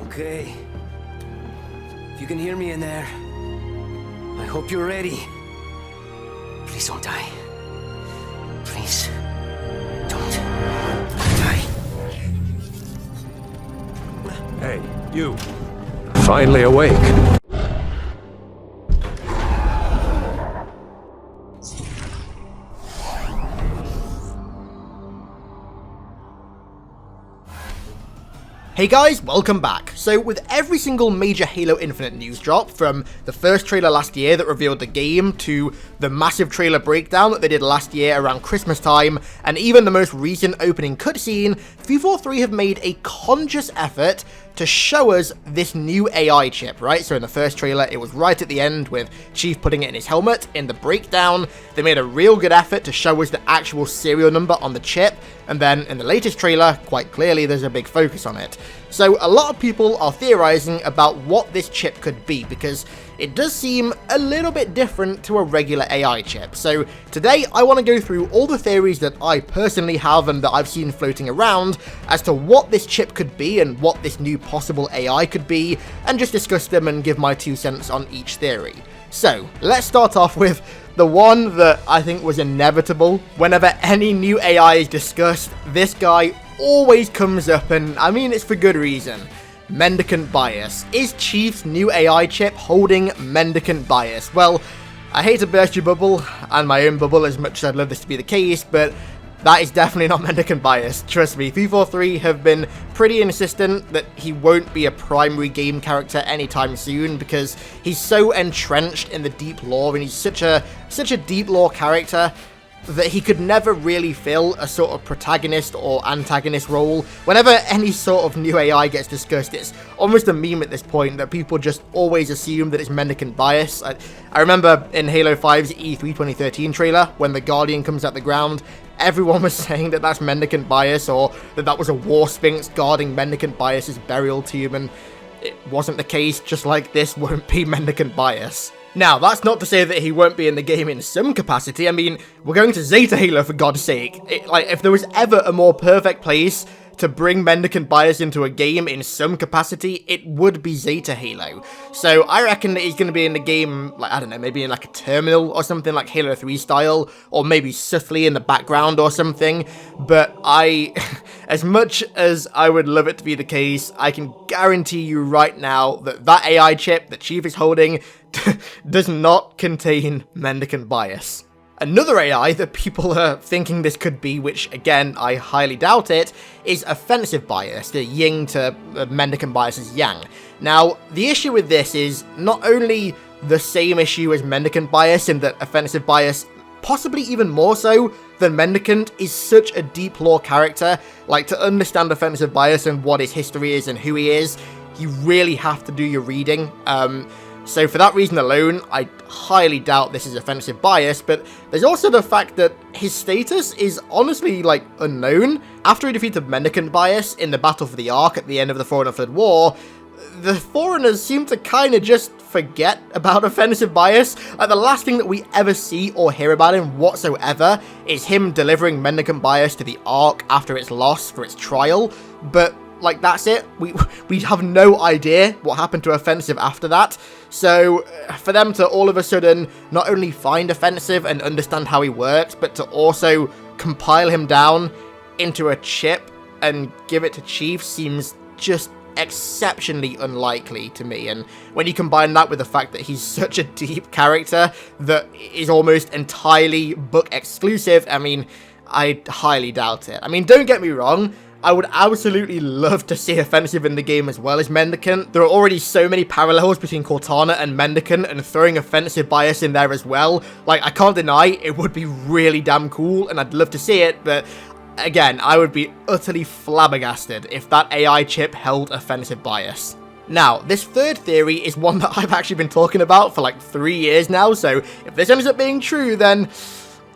Okay. If you can hear me in there, I hope you're ready. Please don't die. Please don't die. Hey, you. Finally awake. Hey guys, welcome back. So with every single major Halo Infinite news drop, from the first trailer last year that revealed the game, to the massive trailer breakdown that they did last year around Christmas time, and even the most recent opening cutscene, 343 have made a conscious effort to show us this new AI chip, right? So in the first trailer, it was right at the end with Chief putting it in his helmet. In the breakdown, they made a real good effort to show us the actual serial number on the chip, and then in the latest trailer, quite clearly there's a big focus on it. So a lot of people are theorizing about what this chip could be, because it does seem a little bit different to a regular AI chip. So today I want to go through all the theories that I personally have and that I've seen floating around as to what this chip could be and what this new possible AI could be, and just discuss them and give my 2 cents on each theory. So let's start off with the one that I think was inevitable. Whenever any new AI is discussed, this guy always comes up, and I mean it's for good reason. Mendicant Bias. Is Chief's new AI chip holding Mendicant Bias? Well, I hate to burst your bubble, and my own bubble as much as I'd love this to be the case, but that is definitely not Mendicant Bias. Trust me, 343 have been pretty insistent that he won't be a primary game character anytime soon, because he's so entrenched in the deep lore, and he's such a deep lore character that he could never really fill a sort of protagonist or antagonist role. Whenever any sort of new AI gets discussed, it's almost a meme at this point that people just always assume that it's Mendicant Bias. I remember in Halo 5's E3 2013 trailer, when the Guardian comes out the ground, everyone was saying that that's Mendicant Bias, or that was a War Sphinx guarding Mendicant Bias's burial tomb, and it wasn't the case, just like this won't be Mendicant Bias. Now, that's not to say that he won't be in the game in some capacity. I mean, we're going to Zeta Halo, for God's sake. If there was ever a more perfect place to bring Mendicant Bias into a game in some capacity, it would be Zeta Halo. So I reckon that he's going to be in the game, like, I don't know, maybe in like a terminal or something, like Halo 3 style, or maybe subtly in the background or something. But as much as I would love it to be the case, I can guarantee you right now that that AI chip that Chief is holding does not contain Mendicant Bias. Another AI that people are thinking this could be, which again, I highly doubt it, is Offensive Bias, the yin to Mendicant Bias's yang. Now, the issue with this is not only the same issue as Mendicant Bias, in that Offensive Bias, possibly even more so than Mendicant, is such a deep lore character. Like, to understand Offensive Bias and what his history is and who he is, you really have to do your reading. So for that reason alone, I highly doubt this is Offensive Bias, but there's also the fact that his status is honestly, like, unknown. After he defeated Mendicant Bias in the Battle for the Ark at the end of the Foreigner Flood War, the Foreigners seem to kind of just forget about Offensive Bias. Like, the last thing that we ever see or hear about him whatsoever is him delivering Mendicant Bias to the Ark after its loss for its trial, but like, that's it. We have no idea what happened to Offensive after that. So for them to all of a sudden not only find Offensive and understand how he works, but to also compile him down into a chip and give it to Chief seems just exceptionally unlikely to me. And when you combine that with the fact that he's such a deep character that is almost entirely book exclusive, I mean, I highly doubt it. I mean, don't get me wrong, I would absolutely love to see Offensive in the game as well as Mendicant. There are already so many parallels between Cortana and Mendicant, and throwing Offensive Bias in there as well, like, I can't deny it would be really damn cool, and I'd love to see it, but again, I would be utterly flabbergasted if that AI chip held Offensive Bias. Now, this third theory is one that I've actually been talking about for like 3 years now, so if this ends up being true, then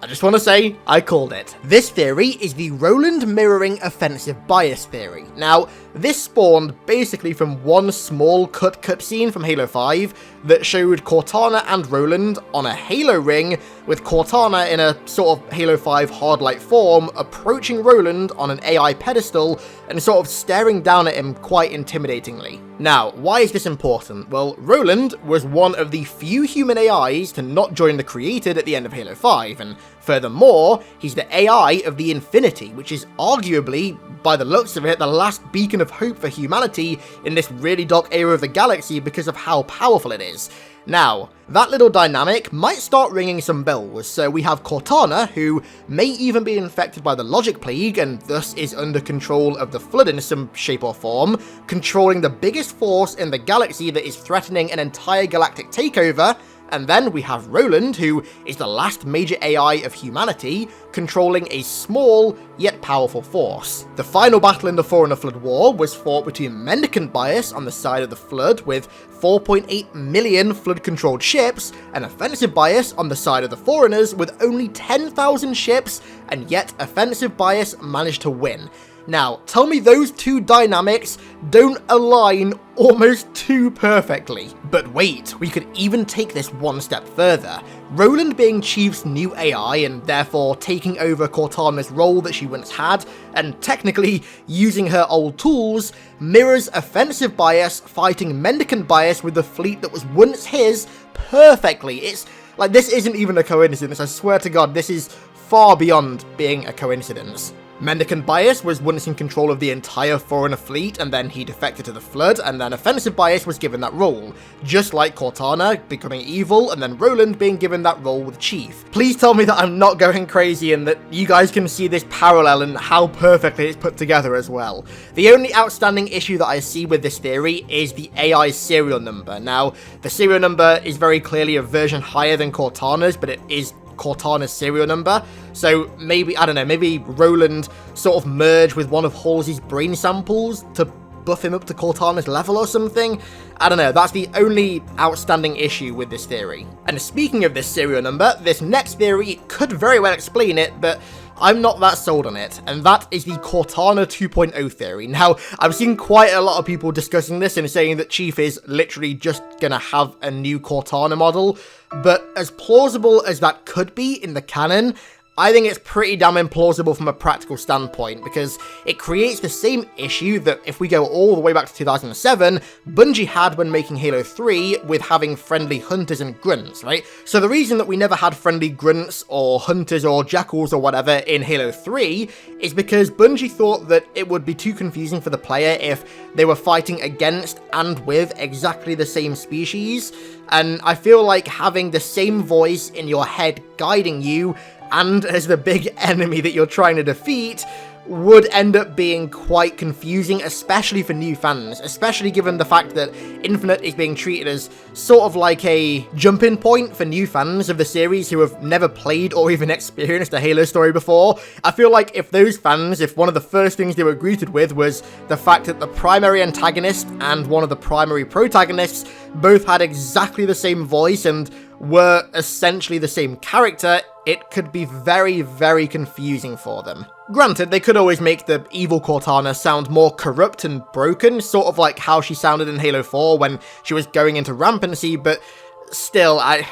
I just want to say, I called it. This theory is the Roland mirroring offensive bias theory. Now, this spawned basically from one small cutscene from Halo 5 that showed Cortana and Roland on a Halo ring, with Cortana in a sort of Halo 5 hard-light form approaching Roland on an AI pedestal and sort of staring down at him quite intimidatingly. Now, why is this important? Well, Roland was one of the few human AIs to not join the Created at the end of Halo 5, and furthermore, he's the AI of the Infinity, which is arguably, by the looks of it, the last beacon of hope for humanity in this really dark era of the galaxy because of how powerful it is. Now, that little dynamic might start ringing some bells, so we have Cortana, who may even be infected by the Logic Plague and thus is under control of the Flood in some shape or form, controlling the biggest force in the galaxy that is threatening an entire galactic takeover. And then we have Roland, who is the last major AI of humanity, controlling a small yet powerful force. The final battle in the Forerunner Flood War was fought between Mendicant Bias on the side of the Flood with 4.8 million Flood-controlled ships, and Offensive Bias on the side of the Forerunners with only 10,000 ships, and yet Offensive Bias managed to win. Now, tell me those two dynamics don't align almost too perfectly. But wait, we could even take this one step further. Roland being Chief's new AI and therefore taking over Cortana's role that she once had, and technically using her old tools, mirrors Offensive Bias fighting Mendicant Bias with the fleet that was once his perfectly. It's like, this isn't even a coincidence, I swear to God, this is far beyond being a coincidence. Mendicant Bias was once in control of the entire Forerunner fleet, and then he defected to the Flood, and then Offensive Bias was given that role, just like Cortana becoming evil, and then Roland being given that role with Chief. Please tell me that I'm not going crazy and that you guys can see this parallel and how perfectly it's put together as well. The only outstanding issue that I see with this theory is the AI's serial number. Now, the serial number is very clearly a version higher than Cortana's, but it is Cortana's serial number, so maybe, I don't know, maybe Roland sort of merged with one of Halsey's brain samples to buff him up to Cortana's level or something. I don't know, that's the only outstanding issue with this theory. And speaking of this serial number, this next theory could very well explain it, but I'm not that sold on it, and that is the Cortana 2.0 theory. Now, I've seen quite a lot of people discussing this and saying that Chief is literally just gonna have a new Cortana model, but as plausible as that could be in the canon, I think it's pretty damn implausible from a practical standpoint, because it creates the same issue that, if we go all the way back to 2007, Bungie had when making Halo 3 with having friendly hunters and grunts, right? So the reason that we never had friendly grunts or hunters or jackals or whatever in Halo 3 is because Bungie thought that it would be too confusing for the player if they were fighting against and with exactly the same species, and I feel like having the same voice in your head guiding you and as the big enemy that you're trying to defeat would end up being quite confusing, especially for new fans, especially given the fact that Infinite is being treated as sort of like a jumping point for new fans of the series who have never played or even experienced a Halo story before. I feel like if those fans, if one of the first things they were greeted with was the fact that the primary antagonist and one of the primary protagonists both had exactly the same voice and were essentially the same character, it could be very, very confusing for them. Granted, they could always make the evil Cortana sound more corrupt and broken, sort of like how she sounded in Halo 4 when she was going into rampancy, but still, I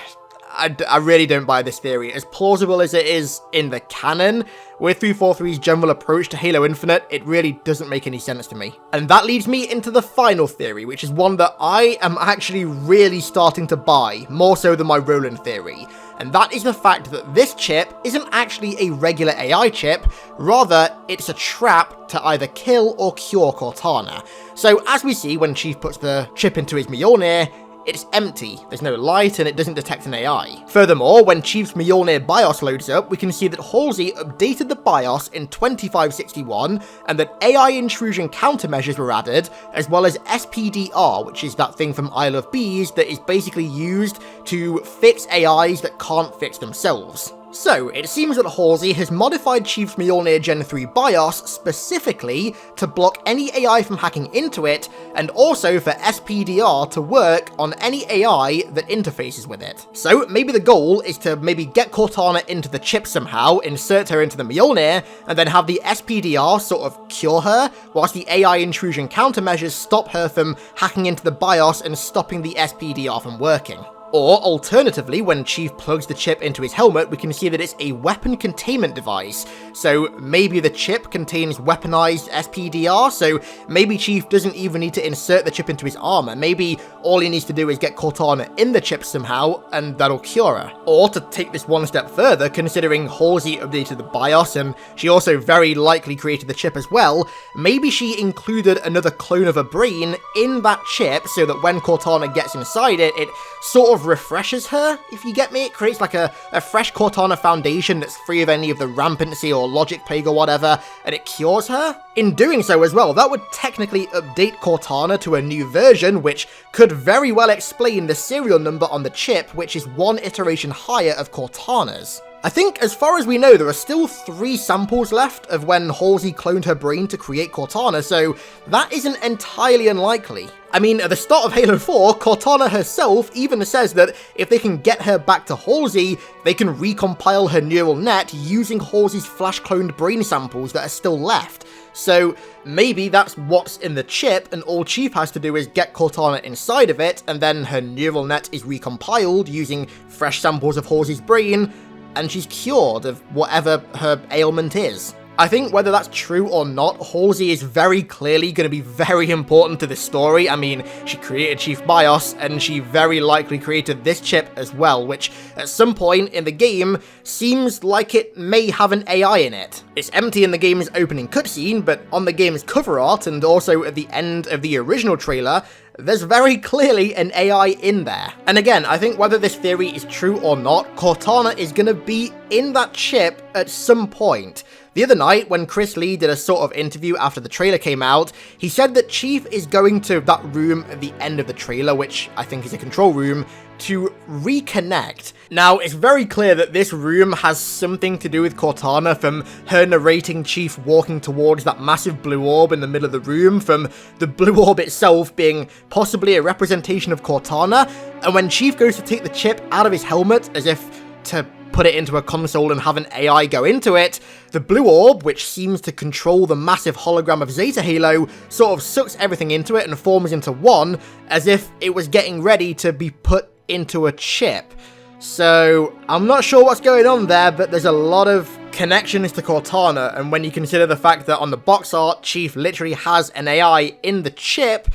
really don't buy this theory. As plausible as it is in the canon, with 343's general approach to Halo Infinite, it really doesn't make any sense to me. And that leads me into the final theory, which is one that I am actually really starting to buy, more so than my Roland theory. And that is the fact that this chip isn't actually a regular AI chip, rather it's a trap to either kill or cure Cortana. So as we see when Chief puts the chip into his Mjolnir, it's empty, there's no light, and it doesn't detect an AI. Furthermore, when Chief's Mjolnir BIOS loads up, we can see that Halsey updated the BIOS in 2561, and that AI intrusion countermeasures were added, as well as SPDR, which is that thing from Isle of Bees that is basically used to fix AIs that can't fix themselves. So, it seems that Halsey has modified Chief's Mjolnir Gen 3 BIOS specifically to block any AI from hacking into it, and also for SPDR to work on any AI that interfaces with it. So, maybe the goal is to maybe get Cortana into the chip somehow, insert her into the Mjolnir, and then have the SPDR sort of cure her, whilst the AI intrusion countermeasures stop her from hacking into the BIOS and stopping the SPDR from working. Or, alternatively, when Chief plugs the chip into his helmet, we can see that it's a weapon containment device. So maybe the chip contains weaponized SPDR, so maybe Chief doesn't even need to insert the chip into his armor. Maybe all he needs to do is get Cortana in the chip somehow, and that'll cure her. Or, to take this one step further, considering Halsey updated the BIOS, and she also very likely created the chip as well, maybe she included another clone of her brain in that chip, so that when Cortana gets inside it, it sort of refreshes her, if you get me. It creates like a fresh Cortana foundation that's free of any of the rampancy or logic plague or whatever, and it cures her. In doing so as well, that would technically update Cortana to a new version, which could very well explain the serial number on the chip, which is one iteration higher of Cortana's. I think, as far as we know, there are still 3 samples left of when Halsey cloned her brain to create Cortana, so that isn't entirely unlikely. I mean, at the start of Halo 4, Cortana herself even says that if they can get her back to Halsey, they can recompile her neural net using Halsey's flash-cloned brain samples that are still left. So maybe that's what's in the chip, and all Chief has to do is get Cortana inside of it, and then her neural net is recompiled using fresh samples of Halsey's brain, and she's cured of whatever her ailment is. I think whether that's true or not, Halsey is very clearly going to be very important to this story. I mean, she created Chief BIOS, and she very likely created this chip as well, which at some point in the game seems like it may have an AI in it. It's empty in the game's opening cutscene, but on the game's cover art and also at the end of the original trailer, there's very clearly an AI in there. And again, I think whether this theory is true or not, Cortana is going to be in that chip at some point. The other night, when Chris Lee did a sort of interview after the trailer came out, he said that Chief is going to that room at the end of the trailer, which I think is a control room, to reconnect. Now, it's very clear that this room has something to do with Cortana, from her narrating Chief walking towards that massive blue orb in the middle of the room, from the blue orb itself being possibly a representation of Cortana, and when Chief goes to take the chip out of his helmet, as if to put it into a console and have an AI go into it, the blue orb, which seems to control the massive hologram of Zeta Halo, sort of sucks everything into it and forms into one, as if it was getting ready to be put into a chip. So, I'm not sure what's going on there, but there's a lot of connections to Cortana, and when you consider the fact that on the box art, Chief literally has an AI in the chip,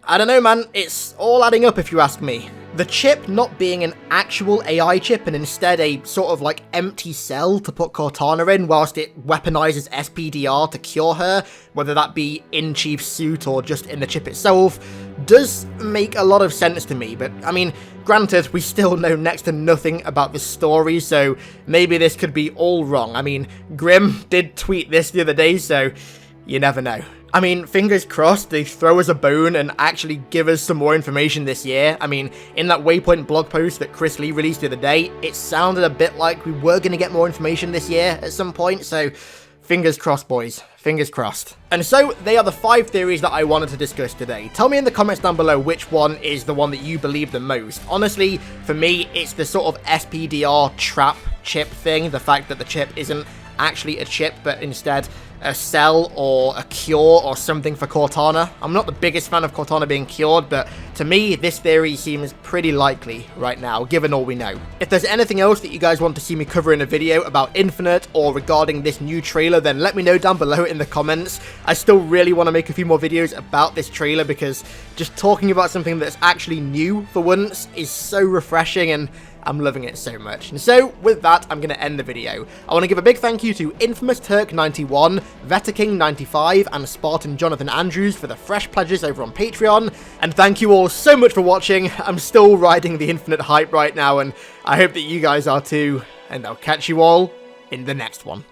I don't know, man, it's all adding up if you ask me. The chip not being an actual AI chip and instead a sort of like empty cell to put Cortana in whilst it weaponizes SPDR to cure her, whether that be in Chief's suit or just in the chip itself, does make a lot of sense to me. But I mean, granted, we still know next to nothing about the story, so maybe this could be all wrong. I mean, Grim did tweet this the other day, so you never know. I mean, fingers crossed they throw us a bone and actually give us some more information this year. I mean, in that Waypoint blog post that Chris Lee released the other day, it sounded a bit like we were going to get more information this year at some point, so fingers crossed, boys. Fingers crossed. And so, they are the 5 theories that I wanted to discuss today. Tell me in the comments down below which one is the one that you believe the most. Honestly, for me, it's the sort of SPDR trap chip thing, the fact that the chip isn't actually a chip, but instead a cell or a cure or something for Cortana. I'm not the biggest fan of Cortana being cured, but to me, this theory seems pretty likely right now, given all we know. If there's anything else that you guys want to see me cover in a video about Infinite or regarding this new trailer, then let me know down below in the comments. I still really want to make a few more videos about this trailer, because just talking about something that's actually new for once is so refreshing, and I'm loving it so much. And so, with that, I'm going to end the video. I want to give a big thank you to Infamous Turk 91, Vetaking 95, and Spartan Jonathan Andrews for the fresh pledges over on Patreon. And thank you all so much for watching. I'm still riding the Infinite hype right now, and I hope that you guys are too. And I'll catch you all in the next one.